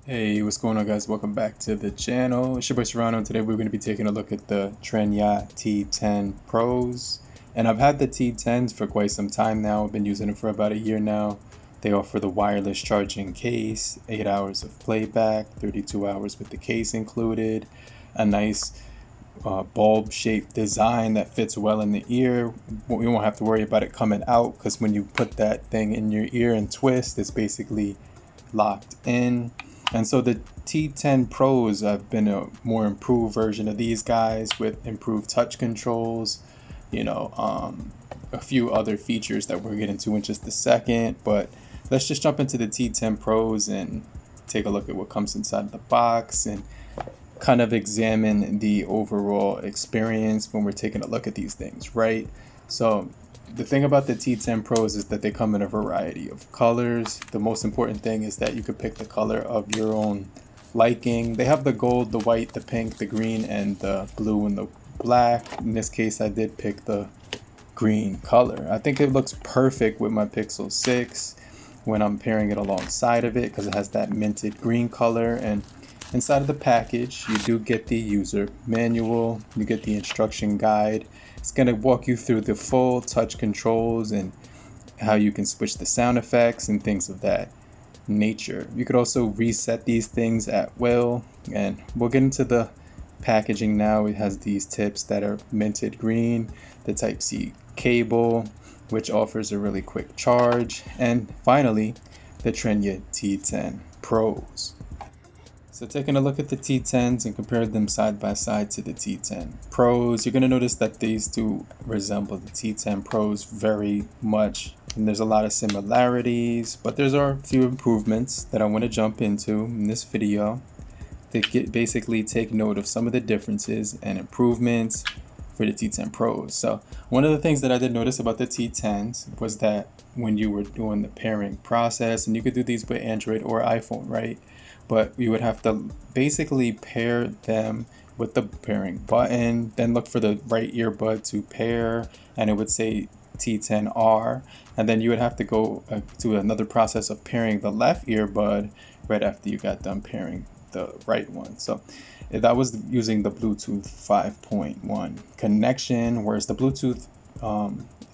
Hey, what's going on, guys? Welcome back to the channel. It's your boy Serrano. Today we're going to be taking a look at the Tranya T10 Pros. And I've had the T10s for quite some time now. I've been using them for about a year now. They offer the wireless charging case, 8 hours of playback, 32 hours with the case included, a nice bulb-shaped design that fits well in the ear. We won't have to worry about it coming out because when you put that thing in your ear and twist, it's basically locked in. And so the T10 Pros have been a more improved version of these guys with improved touch controls, a few other features that we'll get into in just a second. But let's just jump into the T10 Pros and take a look at what comes inside the box and kind of examine the overall experience when we're taking a look at these things, right? So the thing about the T10 Pros is that they come in a variety of colors. The most important thing is that you could pick the color of your own liking. They have the gold, the white, the pink, the green, and the blue and the black. In this case, I did pick the green color. I think it looks perfect with my Pixel 6 when I'm pairing it alongside of it because it has that minted green color. And inside of the package, you do get the user manual, you get the instruction guide. It's going to walk you through the full touch controls and how you can switch the sound effects and things of that nature. You could also reset these things at will, and we'll get into the packaging now. It has these tips that are minted green, the Type-C cable, which offers a really quick charge, and finally, the Tranya T10 Pros. So taking a look at the T10s and compare them side by side to the T10 Pros, you're going to notice that these two resemble the T10 Pros very much. And there's a lot of similarities, but there's a few improvements that I want to jump into in this video to basically take note of some of the differences and improvements for the T10 Pros. So one of the things that I did notice about the T10s was that when you were doing the pairing process, and you could do these with Android or iPhone, right? But you would have to basically pair them with the pairing button, then look for the right earbud to pair, and it would say T10R, and then you would have to go to another process of pairing the left earbud right after you got done pairing the right one. So that was using the Bluetooth 5.1 connection, whereas the Bluetooth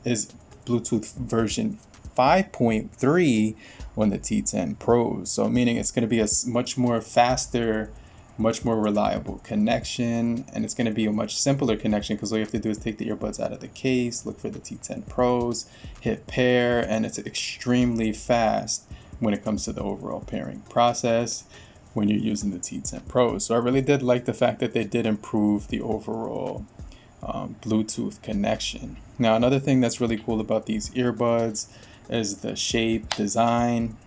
is Bluetooth version 5.3 on the T10 Pros. So meaning it's going to be a much more faster, much more reliable connection, and it's going to be a much simpler connection because all you have to do is take the earbuds out of the case, look for the T10 Pros, hit pair, and it's extremely fast when it comes to the overall pairing process when you're using the T10 Pros. So I really did like the fact that they did improve the overall Bluetooth connection. Now another thing that's really cool about these earbuds is the shape, design,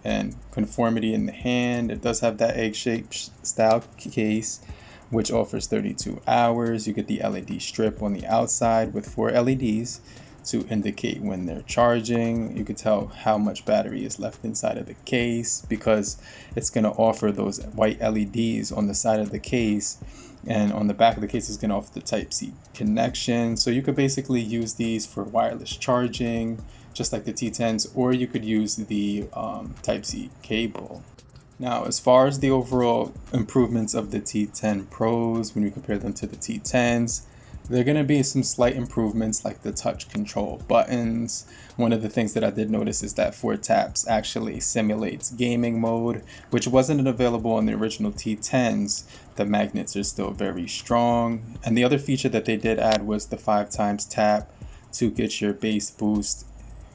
and conformity in the hand. It does have that egg-shaped style case, which offers 32 hours. You get the LED strip on the outside with 4 LEDs to indicate when they're charging. You can tell how much battery is left inside of the case because it's going to offer those white LEDs on the side of the case, and on the back of the case is going to offer the Type-C connection. So you could basically use these for wireless charging just like the T10s, or you could use the Type-C cable. Now, as far as the overall improvements of the T10 Pros, when you compare them to the T10s, there are going to be some slight improvements like the touch control buttons. One of the things that I did notice is that 4 taps actually simulates gaming mode, which wasn't available on the original T10s. The magnets are still very strong. And the other feature that they did add was the 5 times tap to get your bass boost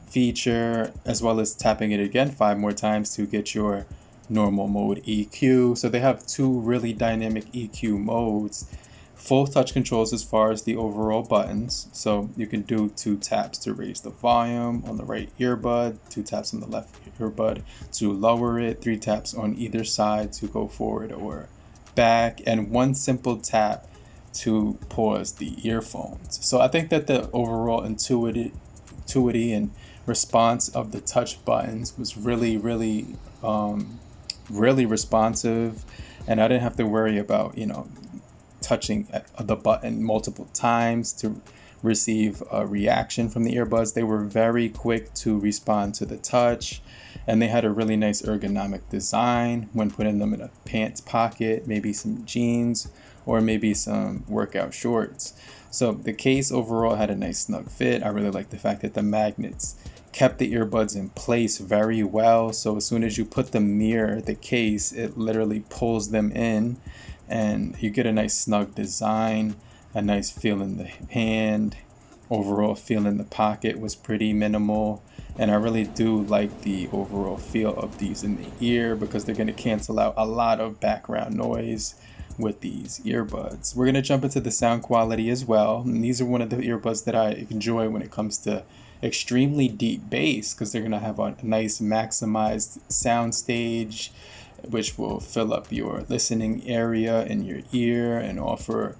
feature, as well as tapping it again 5 more times to get your normal mode EQ. So they have 2 really dynamic EQ modes. Full touch controls as far as the overall buttons. So you can do 2 taps to raise the volume on the right earbud, 2 taps on the left earbud to lower it, 3 taps on either side to go forward or back, and 1 simple tap to pause the earphones. So I think that the overall intuitive and response of the touch buttons was really responsive, and I didn't have to worry about touching the button multiple times to receive a reaction from the earbuds. They were very quick to respond to the touch, and they had a really nice ergonomic design when putting them in a pants pocket, maybe some jeans, or maybe some workout shorts. So the case overall had a nice snug fit. I really like the fact that the magnets kept the earbuds in place very well. So as soon as you put them near the case, it literally pulls them in, and you get a nice snug design, a nice feel in the hand. Overall feel in the pocket was pretty minimal, and I really do like the overall feel of these in the ear because they're going to cancel out a lot of background noise with these earbuds. We're going to jump into the sound quality as well, and these are one of the earbuds that I enjoy when it comes to extremely deep bass, because they're going to have a nice maximized soundstage which will fill up your listening area in your ear and offer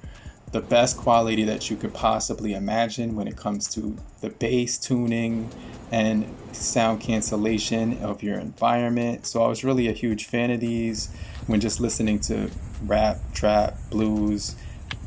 the best quality that you could possibly imagine when it comes to the bass tuning and sound cancellation of your environment. So I was really a huge fan of these when just listening to rap, trap, blues,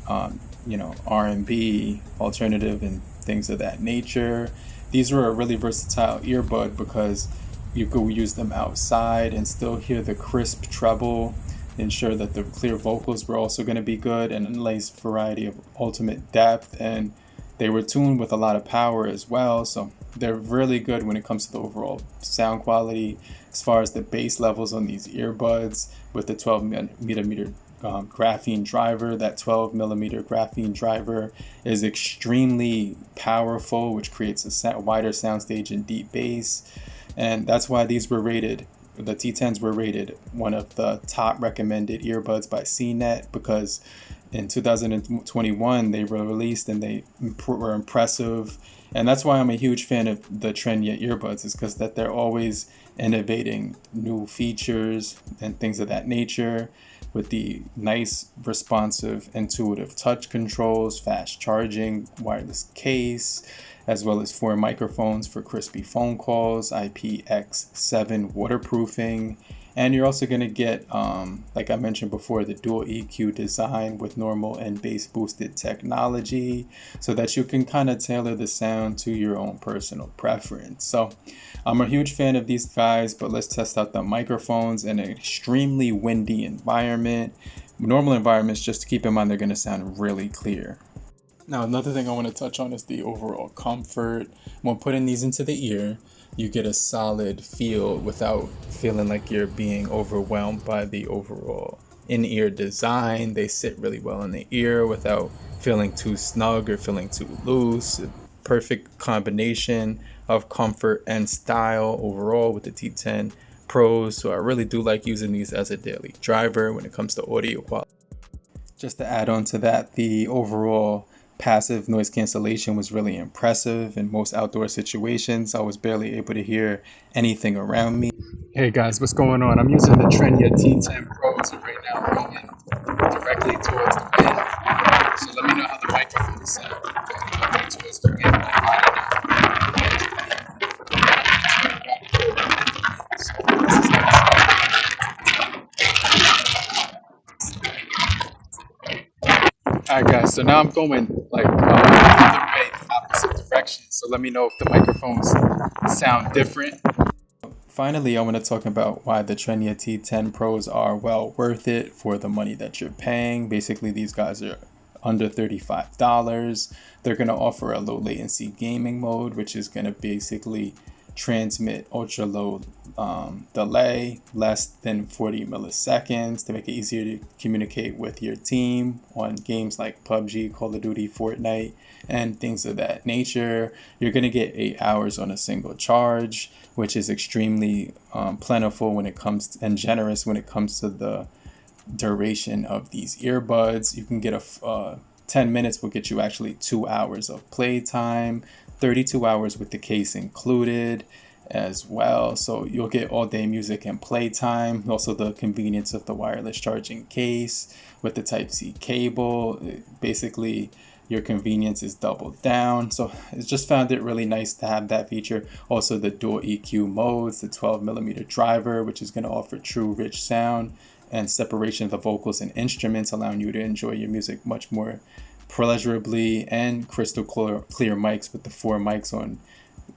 R&B, alternative, and things of that nature. These were a really versatile earbud because you could use them outside and still hear the crisp treble, ensure that the clear vocals were also going to be good, and a nice variety of ultimate depth, and they were tuned with a lot of power as well. So they're really good when it comes to the overall sound quality. As far as the bass levels on these earbuds, with the 12 millimeter graphene driver, that 12 millimeter graphene driver is extremely powerful, which creates a wider soundstage and deep bass. And that's why these were rated, the T10s were rated one of the top recommended earbuds by CNET, because in 2021 they were released and they were impressive. And that's why I'm a huge fan of the Tranya earbuds, is because that they're always innovating new features and things of that nature, with the nice, responsive, intuitive touch controls, fast charging, wireless case, as well as 4 microphones for crispy phone calls, IPX7 waterproofing. And you're also going to get, like I mentioned before, the dual EQ design with normal and bass boosted technology, so that you can kind of tailor the sound to your own personal preference. So I'm a huge fan of these guys, but let's test out the microphones in an extremely windy environment. Normal environments, just to keep in mind, they're going to sound really clear. Now, another thing I want to touch on is the overall comfort. When putting these into the ear, you get a solid feel without feeling like you're being overwhelmed by the overall in-ear design. They sit really well in the ear without feeling too snug or feeling too loose. A perfect combination of comfort and style overall with the T10 Pros. So I really do like using these as a daily driver when it comes to audio quality. Just to add on to that, the overall passive noise cancellation was really impressive in most outdoor situations. I was barely able to hear anything around me. Hey guys, what's going on? I'm using the Tranya T10 Pros, and right now I'm going directly towards the wind. So let me know how the microphone sounds. Going towards the wind, like I don't know. So this is Alright guys, so now I'm going like the other way, the opposite direction. So let me know if the microphones sound different. Finally, I want to talk about why the Tranya T10 Pros are well worth it for the money that you're paying. Basically, these guys are under $35. They're going to offer a low latency gaming mode, which is going to basically transmit ultra low delay, less than 40 milliseconds, to make it easier to communicate with your team on games like PUBG, Call of Duty, Fortnite, and things of that nature. You're going to get 8 hours on a single charge, which is extremely plentiful when it comes to, and generous when it comes to the duration of these earbuds. You can get 10 minutes will get you actually 2 hours of playtime, 32 hours with the case included as well. So you'll get all day music and playtime. Also the convenience of the wireless charging case with the Type-C cable. Basically, your convenience is doubled down. So it's just found it really nice to have that feature. Also the dual EQ modes, the 12 millimeter driver, which is going to offer true rich sound and separation of the vocals and instruments, allowing you to enjoy your music much more pleasurably, and crystal clear mics with the 4 mics on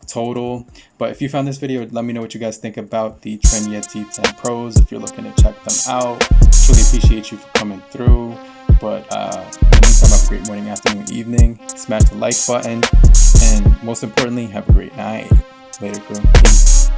total. But if you found this video, let me know what you guys think about the Tranya T10 Pros if you're looking to check them out. Truly appreciate you for coming through. But in the meantime, have a great morning, afternoon, evening. Smash the like button, and most importantly, have a great night. Later, crew. Peace.